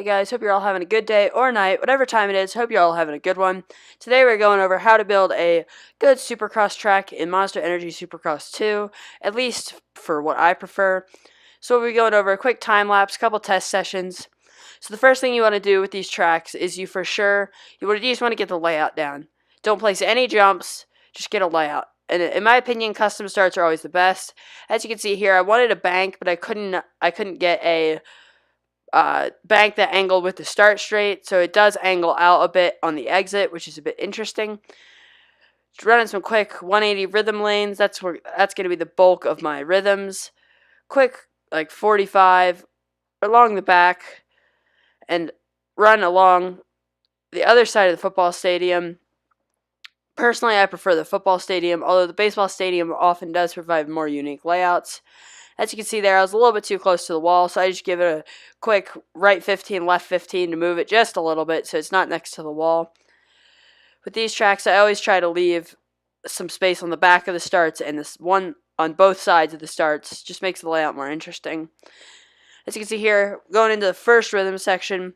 Hey guys, hope you're all having a good day or night, whatever time it is, hope you're all having a good one. Today we're going over how to build a good Supercross track in Monster Energy Supercross 2, at least for what I prefer. So we'll be going over a quick time lapse, couple test sessions. So the first thing you want to do with these tracks is you just want to get the layout down. Don't place any jumps, just get a layout. And in my opinion, custom starts are always the best. As you can see here, I wanted a bank, but I couldn't get a bank that angled with the start straight, so it does angle out a bit on the exit, which is a bit interesting. Running some quick 180 rhythm lanes, that's going to be the bulk of my rhythms. Quick, like 45 along the back, and run along the other side of the football stadium. Personally, I prefer the football stadium, although the baseball stadium often does provide more unique layouts. As you can see there, I was a little bit too close to the wall, so I just give it a quick right 15, left 15 to move it just a little bit so it's not next to the wall. With these tracks, I always try to leave some space on the back of the starts and this one on both sides of the starts. Just makes the layout more interesting. As you can see here, going into the first rhythm section,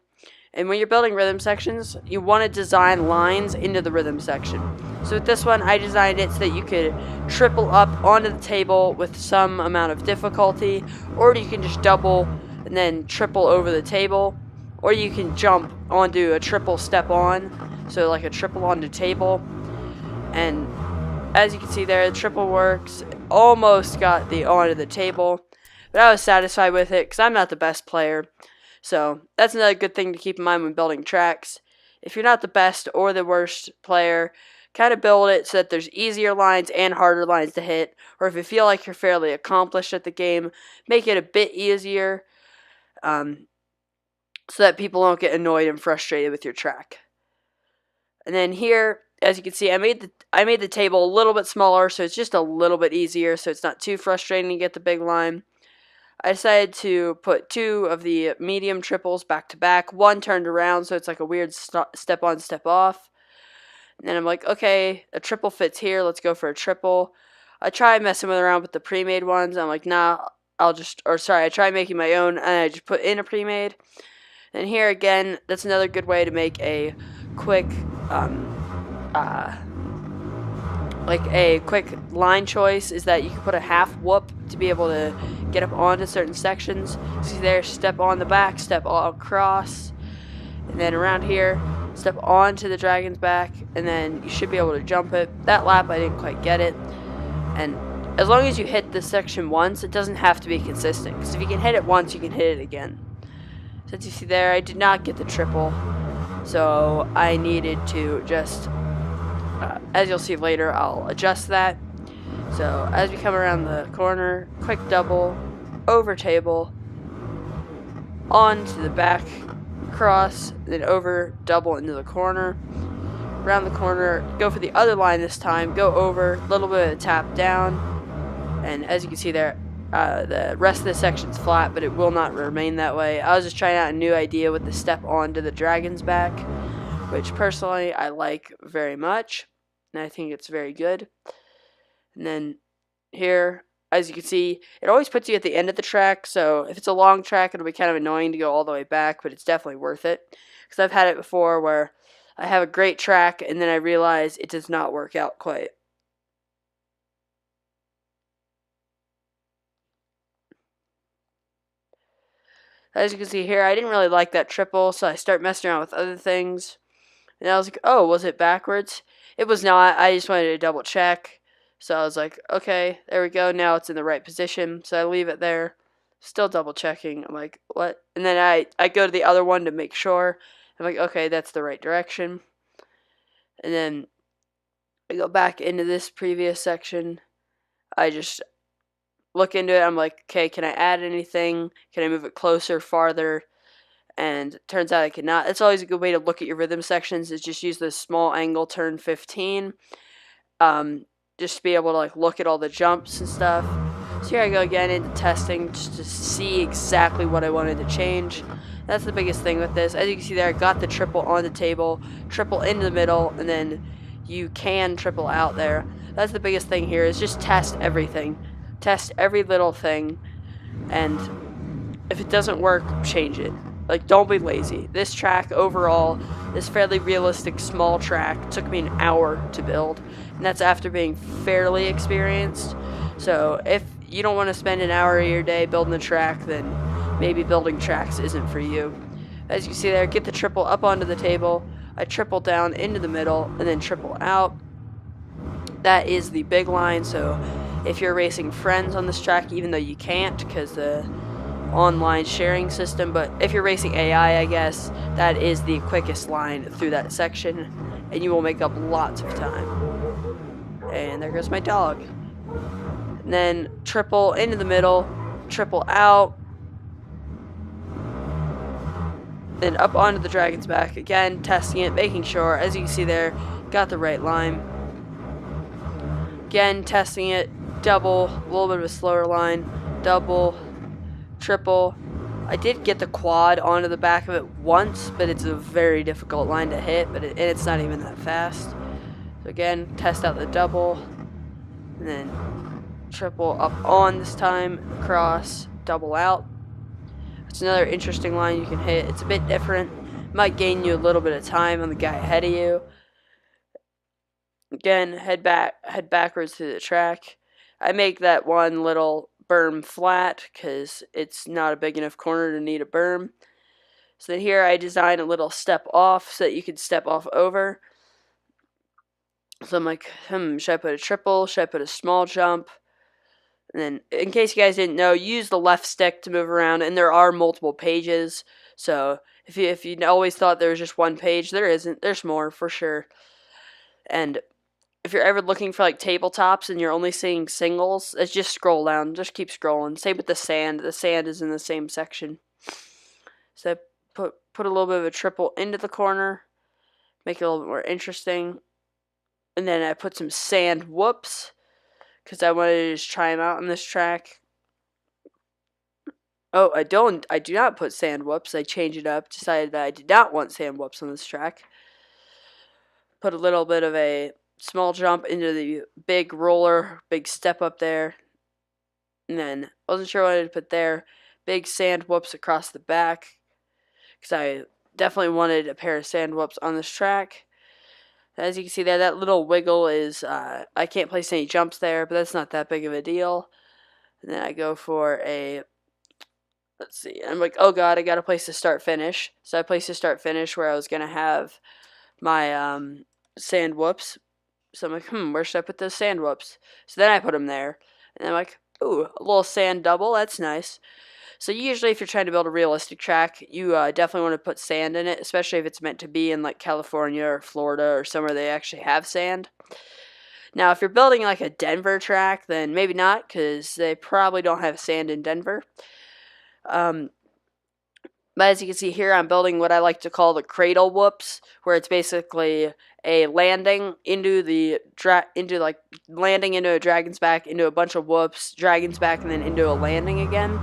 and when you're building rhythm sections, you want to design lines into the rhythm section. So with this one, I designed it so that you could triple up onto the table with some amount of difficulty, or you can just double and then triple over the table, or you can jump onto a triple step on, so like a triple onto table. And as you can see there, the triple works. Almost got the onto the table, but I was satisfied with it because I'm not the best player. So that's another good thing to keep in mind when building tracks. If you're not the best or the worst player, kind of build it so that there's easier lines and harder lines to hit. Or if you feel like you're fairly accomplished at the game, make it a bit easier so that people don't get annoyed and frustrated with your track. And then here, as you can see, I made the table a little bit smaller, so it's just a little bit easier, so it's not too frustrating to get the big line. I decided to put 2 of the medium triples back to back, one turned around, so it's like a weird step on, step off. And then I'm like, okay, a triple fits here, let's go for a triple. I tried messing around with the pre-made ones. I'm like, nah, I tried making my own, and I just put in a pre-made. And here again, that's another good way to make a quick, quick line choice, is that you can put a half whoop to be able to get up onto certain sections. See there, step on the back, step all across, and then around here, step onto the dragon's back, and then you should be able to jump it. That lap I didn't quite get it, and as long as you hit this section once, it doesn't have to be consistent, because if you can hit it once, you can hit it again. So as you see there, I did not get the triple, so I needed to just, as you'll see later, I'll adjust that. So as we come around the corner, quick double, over table, onto the back, cross, then over, double into the corner. Around the corner, go for the other line this time, go over, a little bit of tap down, and as you can see there, the rest of the section's flat, but it will not remain that way. I was just trying out a new idea with the step onto the dragon's back, which personally I like very much, and I think it's very good. And then here, as you can see, it always puts you at the end of the track, so if it's a long track, it'll be kind of annoying to go all the way back, but it's definitely worth it. Because I've had it before where I have a great track, and then I realize it does not work out quite. As you can see here, I didn't really like that triple, so I start messing around with other things. And I was like, oh, was it backwards? It was not. I just wanted to double check. So I was like, okay, there we go. Now it's in the right position. So I leave it there. Still double checking. I'm like, what? And then I go to the other one to make sure. I'm like, okay, that's the right direction. And then I go back into this previous section. I just look into it. I'm like, okay, can I add anything? Can I move it closer, farther? And it turns out I cannot. It's always a good way to look at your rhythm sections, is just use the small angle turn 15. Just to be able to like look at all the jumps and stuff. So here I go again into testing just to see exactly what I wanted to change. That's the biggest thing with this. As you can see there, I got the triple on the table, triple into the middle, and then you can triple out there. That's the biggest thing here, is just test everything. Test every little thing, and if it doesn't work, change it. Like, don't be lazy. This track overall, this fairly realistic small track, took me an hour to build, and that's after being fairly experienced. So if you don't want to spend an hour of your day building a track, then maybe building tracks isn't for you. As you see there, get the triple up onto the table. I triple down into the middle and then triple out. That is the big line. So if you're racing friends on this track, even though you can't because the online sharing system, but if you're racing AI, I guess that is the quickest line through that section, and you will make up lots of time. And there goes my dog. And then triple into the middle, triple out, then up onto the dragon's back again, testing it, making sure, as you can see there, got the right line. Again, testing it, double, a little bit of a slower line, double, triple. I did get the quad onto the back of it once, but it's a very difficult line to hit, but and it's not even that fast. So again, test out the double, and then triple up on this time, across, double out. It's another interesting line you can hit. It's a bit different. Might gain you a little bit of time on the guy ahead of you. Again, head backwards through the track. I make that one little berm flat because it's not a big enough corner to need a berm. So then here I design a little step off so that you can step off over. So I'm like, should I put a triple? Should I put a small jump? And then, in case you guys didn't know, use the left stick to move around, and there are multiple pages. So if you always thought there was just one page, there isn't. There's more for sure. And if you're ever looking for like tabletops and you're only seeing singles, it's just scroll down. Just keep scrolling. Same with the sand. The sand is in the same section. So I put a little bit of a triple into the corner, make it a little bit more interesting. And then I put some sand whoops, because I wanted to just try them out on this track. Oh, I do not put sand whoops. I changed it up. Decided that I did not want sand whoops on this track. Put a little bit of a small jump into the big roller, big step up there. And then, wasn't sure what I wanted to put there. Big sand whoops across the back, because I definitely wanted a pair of sand whoops on this track. As you can see there, that little wiggle is, I can't place any jumps there, but that's not that big of a deal. And then I go for a, let's see, I'm like, oh god, I got to place the start-finish. So I placed the start-finish where I was going to have my sand whoops. So I'm like, where should I put those sand whoops? So then I put them there. And I'm like, ooh, a little sand double, that's nice. So usually if you're trying to build a realistic track, you definitely want to put sand in it, especially if it's meant to be in like California or Florida or somewhere they actually have sand. Now, if you're building like a Denver track, then maybe not, because they probably don't have sand in Denver. But as you can see here, I'm building what I like to call the cradle whoops, where it's basically a landing into the landing into a dragon's back, into a bunch of whoops, dragon's back, and then into a landing again.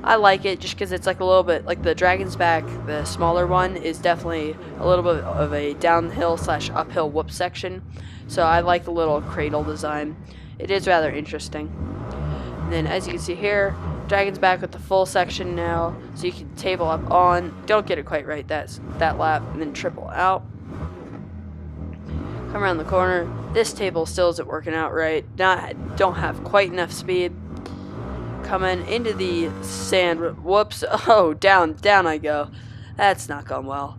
I like it just because it's like a little bit like the dragon's back. The smaller one is definitely a little bit of a downhill / uphill whoop section. So I like the little cradle design. It is rather interesting. And then as you can see here, dragon's back with the full section now. So you can table up on. Don't get it quite right that lap, and then triple out. Come around the corner. This table still isn't working out right. Don't have quite enough speed. Coming into the sand. Whoops. Oh, down I go. That's not going well.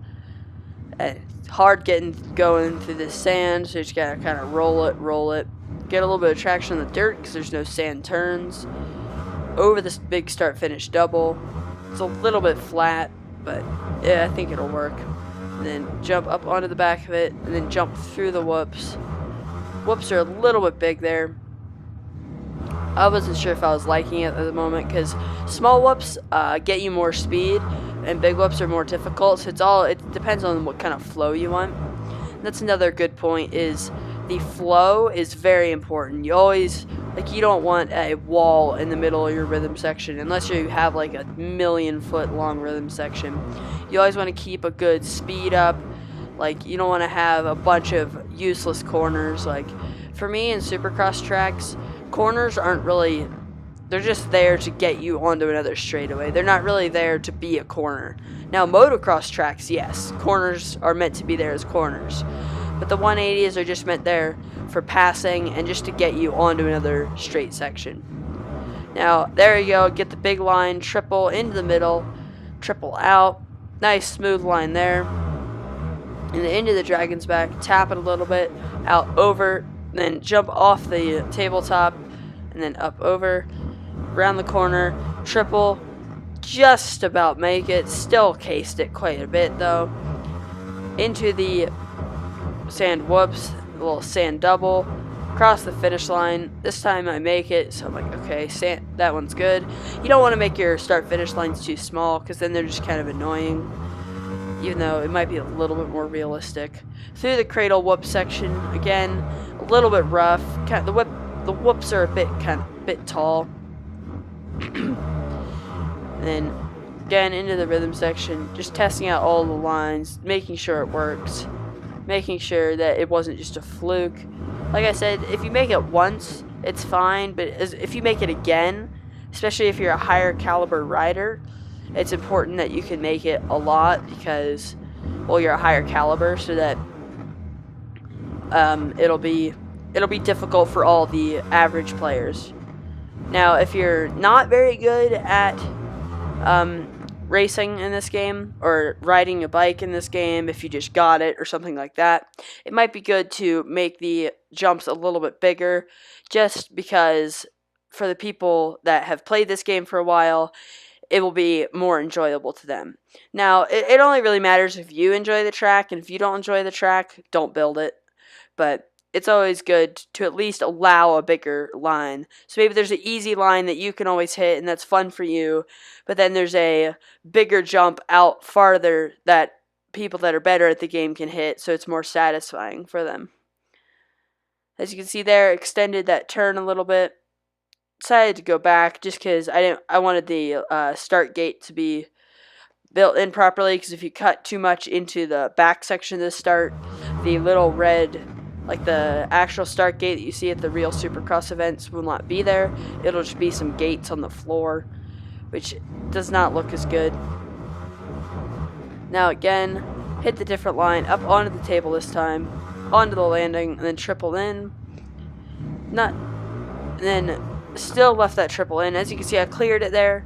It's hard going through the sand, so you just gotta kind of roll it. Get a little bit of traction on the dirt because there's no sand turns. Over this big start-finish double. It's a little bit flat, but yeah, I think it'll work. And then jump up onto the back of it, and then jump through the whoops. Whoops are a little bit big there. I wasn't sure if I was liking it at the moment because small whoops get you more speed and big whoops are more difficult. So it depends on what kind of flow you want. And that's another good point is the flow is very important. You always, you don't want a wall in the middle of your rhythm section unless you have like a 1,000,000-foot long rhythm section. You always want to keep a good speed up. You don't want to have a bunch of useless corners. For me in Supercross tracks, corners aren't really they're just there to get you onto another straightaway. They're not really there to be a corner. Now, motocross tracks, yes, corners are meant to be there as corners. But the 180s are just meant there for passing and just to get you onto another straight section. Now, there you go. Get the big line, triple into the middle, triple out. Nice smooth line there. And then into the dragon's back, tap it a little bit, out over, then jump off the tabletop, and then up over, around the corner, triple, just about make it, still cased it quite a bit though. Into the sand whoops, a little sand double, across the finish line. This time I make it, so I'm like, okay, that one's good. You don't want to make your start finish lines too small, because then they're just kind of annoying, even though it might be a little bit more realistic. Through the cradle whoop section, again, a little bit rough. The whoops are a bit tall. And then again into the rhythm section, just testing out all the lines, making sure it works, making sure that it wasn't just a fluke. Like I said, if you make it once, it's fine, but if you make it again, especially if you're a higher caliber rider, it's important that you can make it a lot because, well, you're a higher caliber, so that it'll be difficult for all the average players. Now, if you're not very good at racing in this game or riding a bike in this game, if you just got it or something like that, it might be good to make the jumps a little bit bigger, just because for the people that have played this game for a while, it will be more enjoyable to them. Now, it only really matters if you enjoy the track, and if you don't enjoy the track, don't build it. But it's always good to at least allow a bigger line. So maybe there's an easy line that you can always hit, and that's fun for you, but then there's a bigger jump out farther that people that are better at the game can hit, so it's more satisfying for them. As you can see there, extended that turn a little bit. Decided to go back just because I wanted the start gate to be built in properly, because if you cut too much into the back section of the start, the little red, like the actual start gate that you see at the real Supercross events, will not be there. It'll just be some gates on the floor, which does not look as good. Now again, hit the different line, up onto the table this time, onto the landing, and then triple in. And then still left that triple in. As you can see, I cleared it there.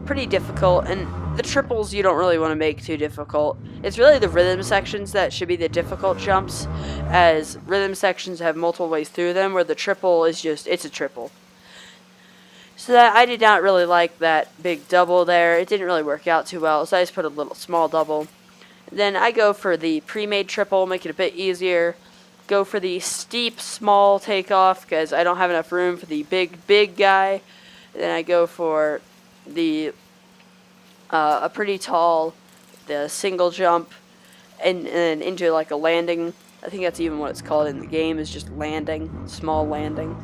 Pretty difficult, and the triples you don't really want to make too difficult. It's really the rhythm sections that should be the difficult jumps, as rhythm sections have multiple ways through them, where the triple is just, it's a triple. So that I did not really like that big double there. It didn't really work out too well, so I just put a little small double. Then I go for the pre-made triple, make it a bit easier. Go for the steep small takeoff because I don't have enough room for the big guy. Then I go for the a pretty tall, the single jump, and into like a landing. I think that's even what it's called in the game, is just landing, small landing.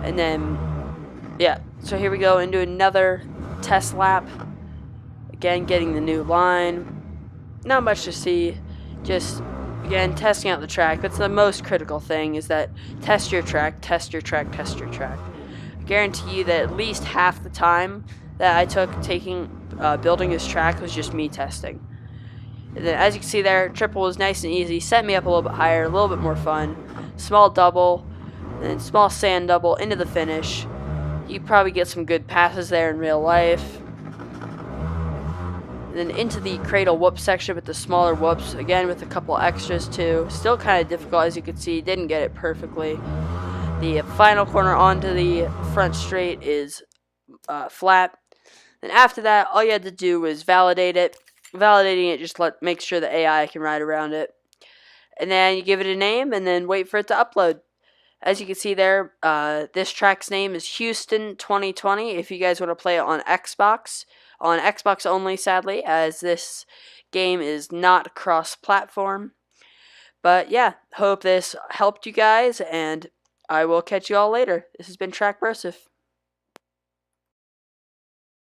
And then, yeah, so here we go into another test lap. Again, getting the new line. Not much to see, just, again, testing out the track. That's the most critical thing, is that test your track, test your track, test your track. I guarantee you that at least half the time that I took building this track was just me testing. And then, as you can see there, triple was nice and easy, set me up a little bit higher, a little bit more fun. Small double, and then small sand double into the finish. You probably get some good passes there in real life. And then into the cradle whoop section with the smaller whoops, again with a couple extras too. Still kind of difficult, as you can see, didn't get it perfectly. The final corner onto the front straight is flat. And after that, all you had to do was validate it. Validating it just make sure the AI can ride around it. And then you give it a name and then wait for it to upload. As you can see there, this track's name is Huston 2020 if you guys want to play it on Xbox. On Xbox only, sadly, as this game is not cross-platform. But yeah, hope this helped you guys, and I will catch you all later. This has been Jackbroseff.